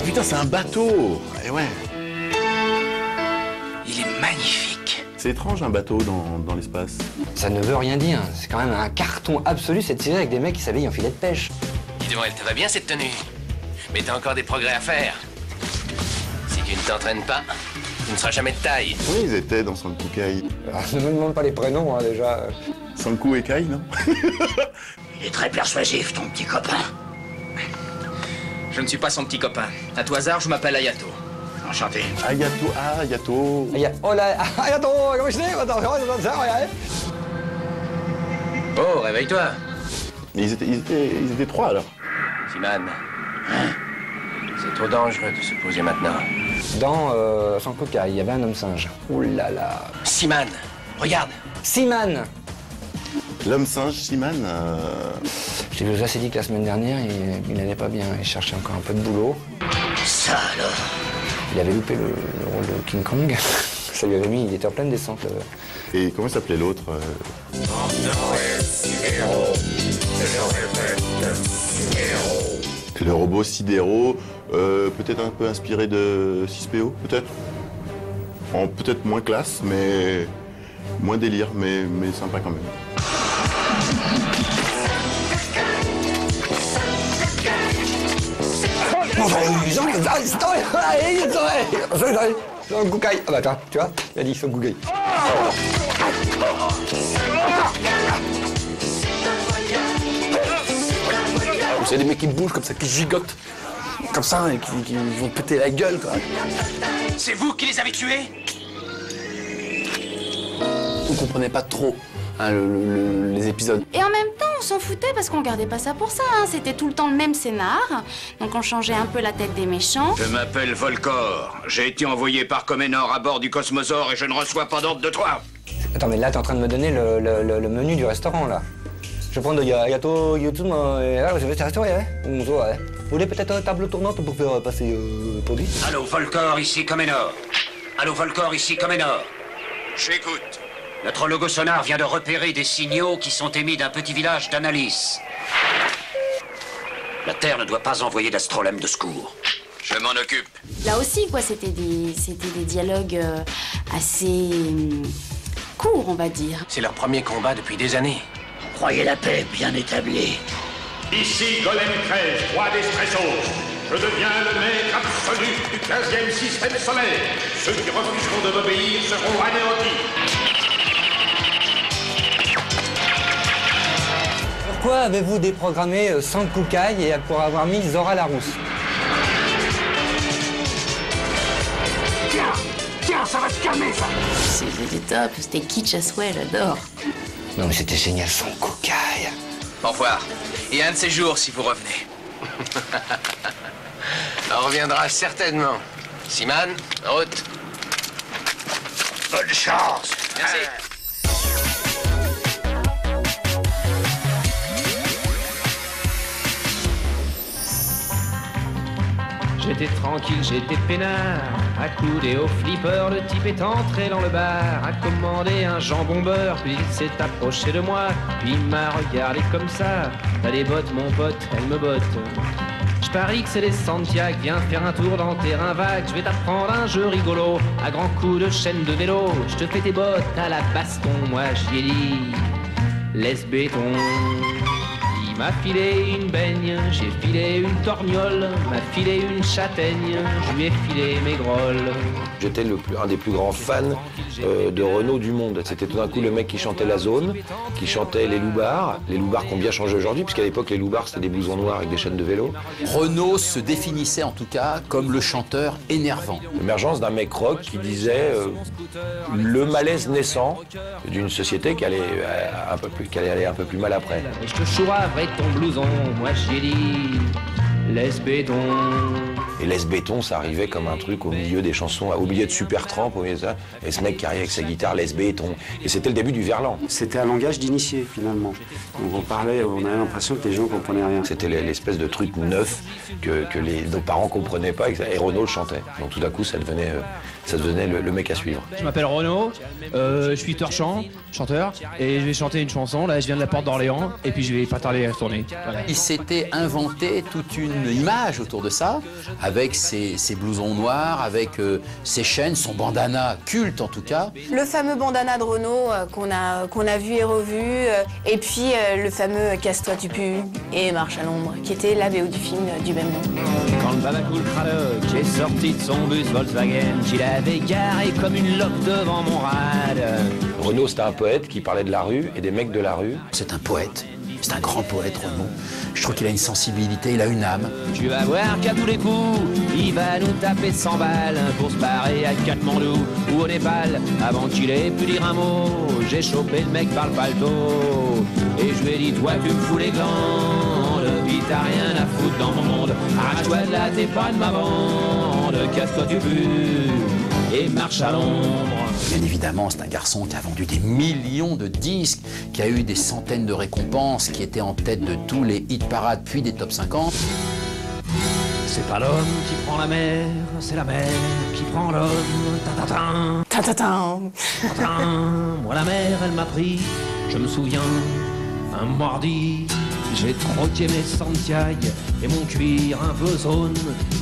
Putain, c'est un bateau. Eh ouais. Il est magnifique. C'est étrange un bateau dans l'espace. Ça ne veut rien dire. C'est quand même un carton absolu cette série avec des mecs qui s'habillent en filet de pêche. Dis donc, elle te va bien cette tenue. Mais t'as encore des progrès à faire. Si tu ne t'entraînes pas, tu ne seras jamais de taille. Oui, ils étaient dans Sanku Kai. Ne me demande pas les prénoms, hein, déjà. Sanku et Kai, non? Il est très persuasif, ton petit copain. Je ne suis pas son petit copain. À tout hasard, je m'appelle Ayato. Enchanté. Ayato, Ayato. Oh là, Ayato, comment je dis? Oh, réveille-toi. Mais ils étaient trois alors. Siman. C'est trop dangereux de se poser maintenant. Dans Sanku Kai, il y avait un homme singe. Ouh là là. Siman, regarde. Seaman. L'homme singe, Siman. Je l'ai vu assez dit que la semaine dernière, il n'allait pas bien. Il cherchait encore un peu de boulot. Ça alors. Il avait loupé le rôle de King Kong. Ça lui avait mis, il était en pleine descente. Et comment s'appelait l'autre? Le robot Sidero, peut-être un peu inspiré de 6PO, peut-être. Peut-être moins classe, mais moins délire, mais sympa quand même. Sanku Kai. Ah bah attends, tu vois, il a dit Sanku Kai. C'est des mecs qui bougent comme ça, qui gigotent. Comme ça, et qui vont péter la gueule, quoi. C'est vous qui les avez tués? On comprenait pas trop hein, les épisodes. Et en même temps, on s'en foutait parce qu'on regardait pas ça pour ça. Hein. C'était tout le temps le même scénar. Donc on changeait un peu la tête des méchants. Je m'appelle Volcor. J'ai été envoyé par Comenor à bord du Cosmosaure et je ne reçois pas d'ordre de toi. Attends, mais là, t'es en train de me donner le menu du restaurant, là. Je vais prendre Yato, YouTube, et là, je vais te restaurer, hein. Vous voulez peut-être une table tournante pour faire passer produit? Allô, Volcor, ici Comenor. Allô, Volcor, ici Comenor. J'écoute. Notre logo sonar vient de repérer des signaux qui sont émis d'un petit village d'Analis. La Terre ne doit pas envoyer d'astrolème de secours. Je m'en occupe. Là aussi, quoi, c'était des dialogues assez courts, on va dire. C'est leur premier combat depuis des années. Croyez la paix bien établie. Ici Golem 13, roi des Stressos. Je deviens le maître absolu du 15e système solaire. Ceux qui refuseront de m'obéir seront anéantis. Pourquoi avez-vous déprogrammé Sanku Kai et pour avoir mis Zora Larousse? Tiens, ça va se calmer, ça. C'était top, c'était kitsch à souhait, j'adore. Non mais c'était génial, Sanku Kai. Au revoir. Et un de ces jours, si vous revenez. On reviendra certainement. Siman, en route. Bonne chance. Merci. J'étais tranquille, j'étais peinard, accoudé au flipper, le type est entré dans le bar, a commandé un jambon beurre, puis il s'est approché de moi, puis il m'a regardé comme ça. T'as des bottes mon pote, elle me botte. Je parie que c'est les Santiago, viens faire un tour dans le terrain vague, je vais t'apprendre un jeu rigolo, à grands coups de chaîne de vélo, je te fais tes bottes à la baston, moi j'y ai dit, laisse béton. Il m'a filé une baigne, j'ai filé une torgnole, m'a filé une châtaigne, je lui ai filé mes grolles. J'étais un des plus grands fans de Renaud du monde. C'était tout d'un coup le mec qui chantait La Zone, qui chantait les loupards qui ont bien changé aujourd'hui, puisqu'à l'époque les loupards c'était des blousons noirs avec des chaînes de vélo. Renaud se définissait en tout cas comme le chanteur énervant. L'émergence d'un mec rock qui disait le malaise naissant d'une société qui allait aller un peu plus mal après. Je te chourave avec ton blouson, moi j'ai dit laisse béton. Et laisse béton, ça arrivait comme un truc au milieu des chansons, au milieu de Supertramp, au milieu de ça. Et ce mec qui arrivait avec sa guitare, laisse béton. Et c'était le début du verlan. C'était un langage d'initié finalement. On parlait, on avait l'impression que les gens comprenaient rien. C'était l'espèce de truc neuf que nos parents comprenaient pas et Renaud le chantait. Donc tout d'un coup, ça devenait le mec à suivre. Je m'appelle Renaud, je suis chanteur, et je vais chanter une chanson. Là, je viens de la Porte d'Orléans, et puis je vais pas tarder à tourner. Voilà. Il s'était inventé toute une image autour de ça, avec ses blousons noirs, avec ses chaînes, son bandana culte en tout cas. Le fameux bandana de Renaud qu'on a vu et revu, et puis le fameux Casse-toi tu pues et Marche à l'ombre, qui était la BO du film du même nom. Quand le Babacool Kralok est sorti de son bus Volkswagen, je l'avais garé comme une loque devant mon rad. Renaud, c'était un poète qui parlait de la rue et des mecs de la rue. C'est un poète, c'est un grand poète, Renaud. Je trouve qu'il a une sensibilité, il a une âme. Tu vas voir qu'à tous les coups, il va nous taper 100 balles pour se barrer à Katmandou ou au Népal. Avant qu'il ait pu dire un mot, j'ai chopé le mec par le paletot. Et je lui ai dit, toi tu me fous les glandes, puis t'as rien à foutre dans mon monde. Arrache-toi de là, t'es pas de ma bande, casse-toi du but et marche à l'ombre. Bien évidemment, c'est un garçon qui a vendu des millions de disques, qui a eu des centaines de récompenses, qui était en tête de tous les hit parades puis des top 50. C'est pas l'homme qui prend la mer, c'est la mer qui prend l'homme. Ta-ta-ta. Ta-ta-ta. Ta-ta. Moi la mer, elle m'a pris, je me souviens, un mardi. J'ai troqué mes Santiago et mon cuir un peu zone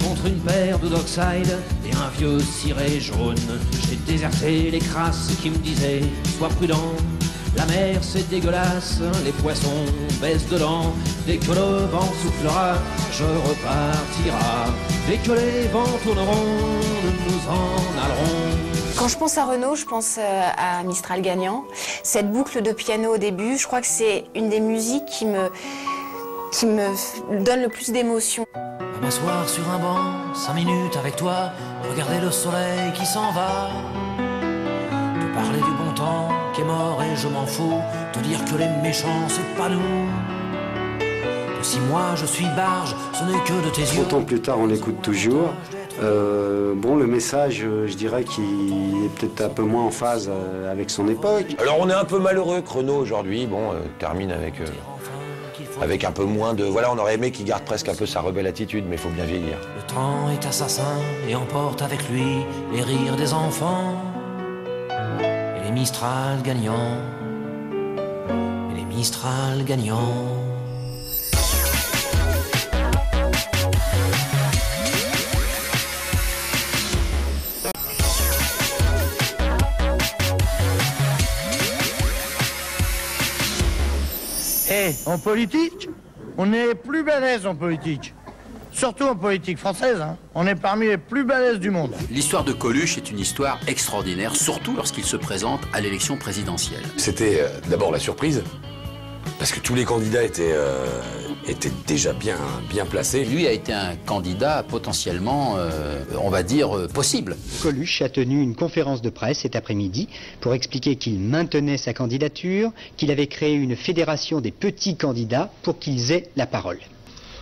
contre une paire de Dockside et un vieux ciré jaune. J'ai déserté les crasses qui me disaient sois prudent, la mer c'est dégueulasse, les poissons baissent dedans. Dès que le vent soufflera, je repartira. Dès que les vents tourneront, nous en allerons. Quand je pense à Renaud, je pense à Mistral gagnant. Cette boucle de piano au début, je crois que c'est une des musiques qui me donne le plus d'émotion. À m'asseoir sur un banc, 5 minutes avec toi, regarder le soleil qui s'en va. Te parler du bon temps qui est mort et je m'en fous, te dire que les méchants c'est pas nous. Que si moi je suis barge, ce n'est que de tes yeux. 30 ans plus tard, on l'écoute toujours. Bon, le message, je dirais qu'il est peut-être un peu moins en phase avec son époque. Alors on est un peu malheureux que Renaud aujourd'hui, termine avec un peu moins de... Voilà, on aurait aimé qu'il garde presque un peu sa rebelle attitude, mais il faut bien vieillir. Le temps est assassin et emporte avec lui les rires des enfants et les Mistral gagnants, et les Mistral gagnants. En politique, on est plus balèze en politique. Surtout en politique française, hein. On est parmi les plus balèzes du monde. L'histoire de Coluche est une histoire extraordinaire, surtout lorsqu'il se présente à l'élection présidentielle. C'était d'abord la surprise, parce que tous les candidats étaient déjà bien placés. Lui a été un candidat potentiellement, on va dire, possible. Coluche a tenu une conférence de presse cet après-midi pour expliquer qu'il maintenait sa candidature, qu'il avait créé une fédération des petits candidats pour qu'ils aient la parole.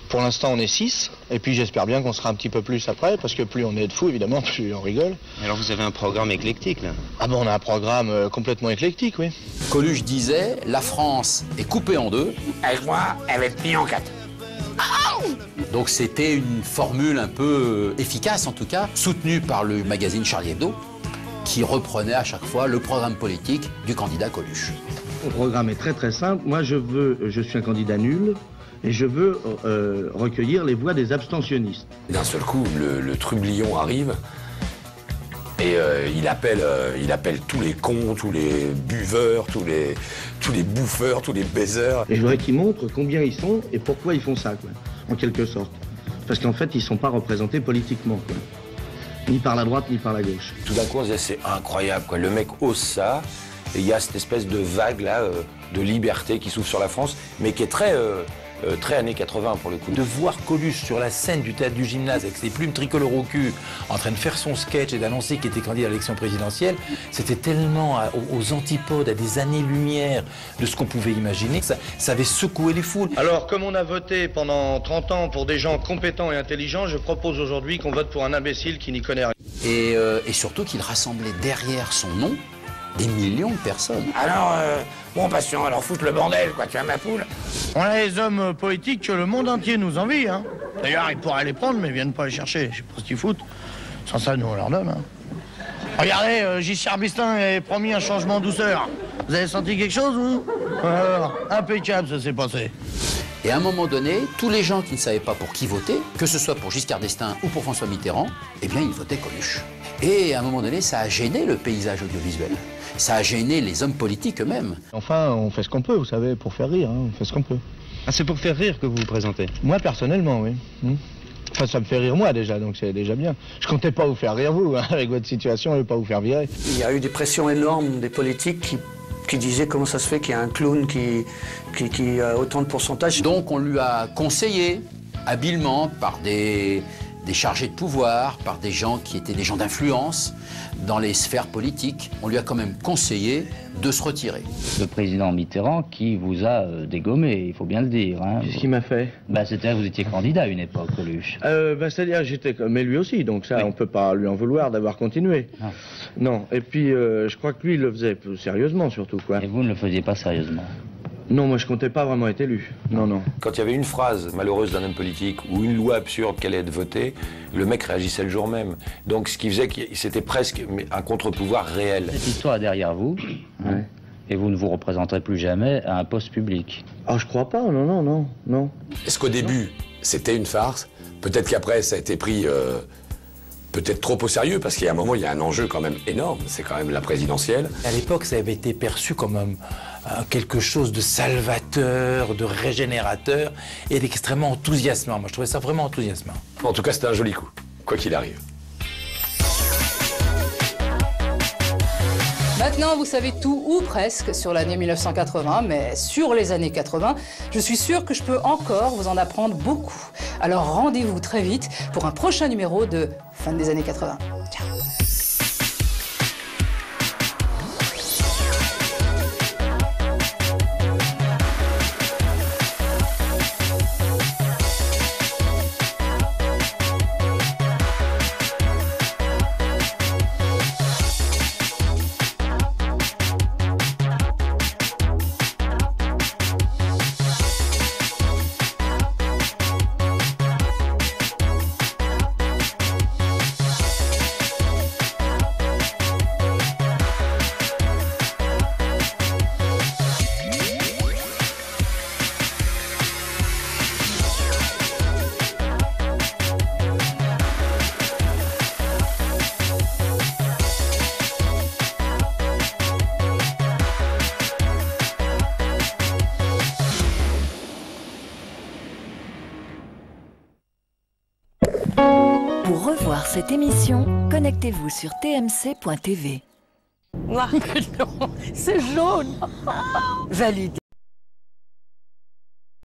Pour l'instant, on est 6, et puis j'espère bien qu'on sera un petit peu plus après, parce que plus on est de fous, évidemment, plus on rigole. Alors vous avez un programme éclectique, là? Ah bon, on a un programme complètement éclectique, oui. Coluche disait, la France est coupée en deux. Avec moi, elle va être pliée en 4. Donc c'était une formule un peu efficace, en tout cas, soutenue par le magazine Charlie Hebdo, qui reprenait à chaque fois le programme politique du candidat Coluche. Le programme est très très simple. Moi, je suis un candidat nul. Et je veux recueillir les voix des abstentionnistes. D'un seul coup, le trublion arrive et il appelle tous les cons, tous les buveurs, tous les bouffeurs, tous les baiseurs. Et je voudrais qu'ils montrent combien ils sont et pourquoi ils font ça, quoi, en quelque sorte. Parce qu'en fait, ils ne sont pas représentés politiquement, quoi. Ni par la droite, ni par la gauche. Tout d'un coup, on se disait, c'est incroyable, quoi. Le mec ose ça, et il y a cette espèce de vague, là, de liberté qui s'ouvre sur la France, mais qui est très années 80 pour le coup. De voir Coluche sur la scène du théâtre du Gymnase avec ses plumes tricolores au cul, en train de faire son sketch et d'annoncer qu'il était candidat à l'élection présidentielle, c'était tellement aux antipodes, à des années-lumière de ce qu'on pouvait imaginer. Ça avait secoué les foules. Alors, comme on a voté pendant 30 ans pour des gens compétents et intelligents, je propose aujourd'hui qu'on vote pour un imbécile qui n'y connaît rien. Et surtout qu'il rassemblait derrière son nom des millions de personnes. Alors, bon patient, alors foutre le bordel, quoi, tu as ma poule. On a les hommes politiques que le monde entier nous envie, hein. D'ailleurs, ils pourraient les prendre, mais ils viennent pas les chercher. Je sais pas ce qu'ils foutent. Sans ça, nous, on leur donne, hein. Regardez, Giscard d'Estaing avait promis un changement en douceur. Vous avez senti quelque chose, vous? Alors, impeccable, ça s'est passé. Et à un moment donné, tous les gens qui ne savaient pas pour qui voter, que ce soit pour Giscard d'Estaing ou pour François Mitterrand, eh bien, ils votaient Coluche. Et à un moment donné, ça a gêné le paysage audiovisuel. Ça a gêné les hommes politiques eux-mêmes. Enfin, on fait ce qu'on peut, vous savez, pour faire rire, hein, on fait ce qu'on peut. Ah, c'est pour faire rire que vous vous présentez? Moi, personnellement, oui. Enfin, ça me fait rire moi déjà, donc c'est déjà bien. Je comptais pas vous faire rire vous, hein, avec votre situation, et pas vous faire virer. Il y a eu des pressions énormes des politiques qui disaient comment ça se fait qu'il y a un clown qui a autant de pourcentage. Donc on lui a conseillé, habilement, par des chargés de pouvoir, par des gens qui étaient des gens d'influence dans les sphères politiques, on lui a quand même conseillé de se retirer. Le président Mitterrand qui vous a dégommé, il faut bien le dire. Hein. Qu'est-ce qu'il m'a fait? C'est-à-dire que vous étiez candidat à une époque, Coluche. C'est-à-dire j'étais... Mais lui aussi, donc ça, on peut pas lui en vouloir d'avoir continué. Non. Non, et puis je crois que lui, il le faisait sérieusement surtout, quoi. Et vous ne le faisiez pas sérieusement? Non, moi je comptais pas vraiment être élu. Non, non. Quand il y avait une phrase malheureuse d'un homme politique ou une loi absurde qui allait être votée, le mec réagissait le jour même. Donc ce qui faisait que c'était presque un contre-pouvoir réel. Cette histoire est derrière vous, hein, et vous ne vous représenterez plus jamais à un poste public. Ah, je crois pas, non, non, non, non. Est-ce qu'au début, c'était une farce? Peut-être qu'après, ça a été pris peut-être trop au sérieux, parce qu'il y a un moment, il y a un enjeu quand même énorme, c'est quand même la présidentielle. À l'époque, ça avait été perçu comme quelque chose de salvateur, de régénérateur et d'extrêmement enthousiasmant. Moi, je trouvais ça vraiment enthousiasmant. En tout cas, c'était un joli coup, quoi qu'il arrive. Maintenant, vous savez tout ou presque sur l'année 1980, mais sur les années 80, je suis sûre que je peux encore vous en apprendre beaucoup. Alors rendez-vous très vite pour un prochain numéro de Fin des années 80. Ciao. Pour revoir cette émission, connectez-vous sur tmc.tv. Noir. Non, c'est jaune. Validé.